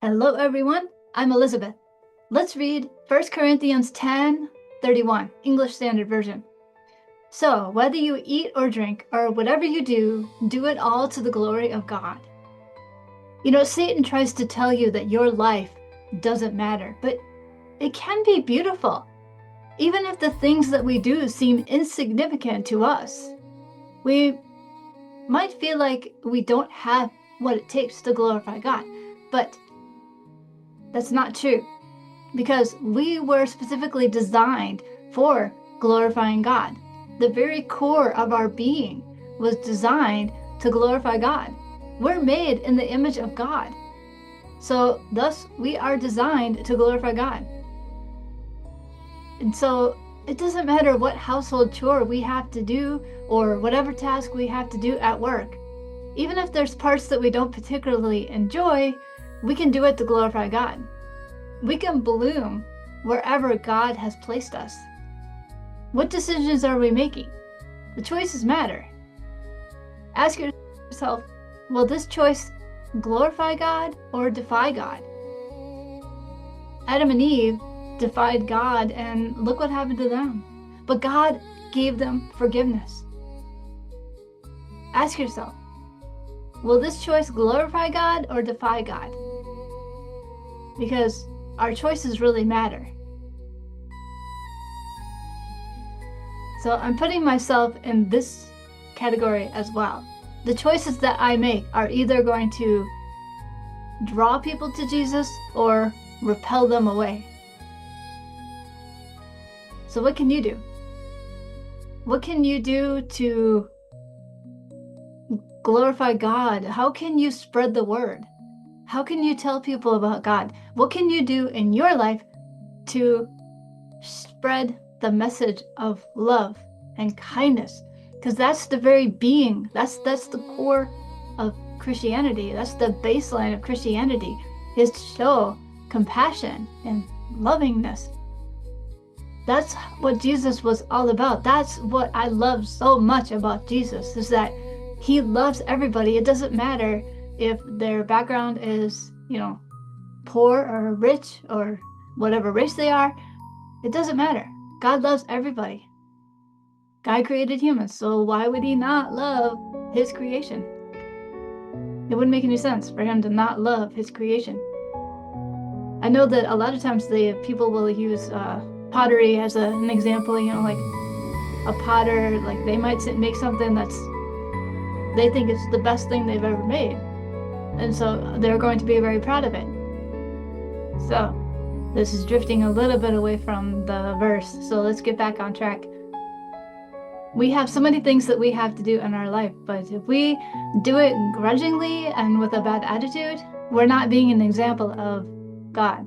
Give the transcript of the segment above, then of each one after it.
Hello everyone, I'm Elizabeth. Let's read 1 Corinthians 10:31, English Standard Version. So, whether you eat or drink, or whatever you do, do it all to the glory of God. You know, Satan tries to tell you that your life doesn't matter, but it can be beautiful, even if the things that we do seem insignificant to us. We might feel like we don't have what it takes to glorify God, but that's not true, because we were specifically designed for glorifying God. The very core of our being was designed to glorify God. We're made in the image of God. So thus we are designed to glorify God. And so it doesn't matter what household chore we have to do or whatever task we have to do at work. Even if there's parts that we don't particularly enjoy, we can do it to glorify God. We can bloom wherever God has placed us. What decisions are we making? The choices matter. Ask yourself, will this choice glorify God or defy God? Adam and Eve defied God, and look what happened to them. But God gave them forgiveness. Ask yourself, will this choice glorify God or defy God? Because our choices really matter. So I'm putting myself in this category as well. The choices that I make are either going to draw people to Jesus or repel them away. So what can you do? What can you do to glorify God? How can you spread the word? How can you tell people about God? What can you do in your life to spread the message of love and kindness? Because that's the very being, that's the core of Christianity. That's the baseline of Christianity, is to show compassion and lovingness. That's what Jesus was all about. That's what I love so much about Jesus, is that he loves everybody. It doesn't matter if their background is, poor or rich or whatever race they are. It doesn't matter. God loves everybody. God created humans, so why would he not love his creation? It wouldn't make any sense for him to not love his creation. I know that a lot of times people will use pottery as an example, like a potter, like they might make something they think it's the best thing they've ever made. And so they're going to be very proud of it. So this is drifting a little bit away from the verse. So let's get back on track. We have so many things that we have to do in our life, but if we do it grudgingly and with a bad attitude, we're not being an example of God.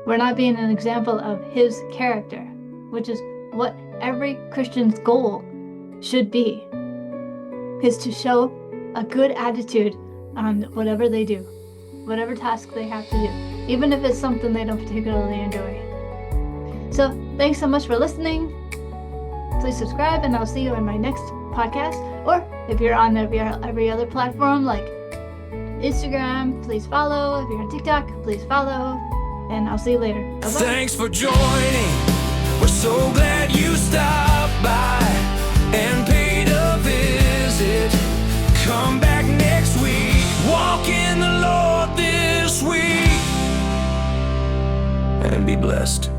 We're not being an example of his character, which is what every Christian's goal should be, is to show a good attitude on whatever they do, whatever task they have to do, even if it's something they don't particularly enjoy. So thanks so much for listening. Please subscribe, and I'll see you in my next podcast. Or if you're on every other platform like Instagram, please follow. If you're on TikTok, please follow. And I'll see you later. Bye-bye. Thanks for joining. We're so glad you stopped by and paid a visit. Come back next week. Walk in the Lord this week and be blessed.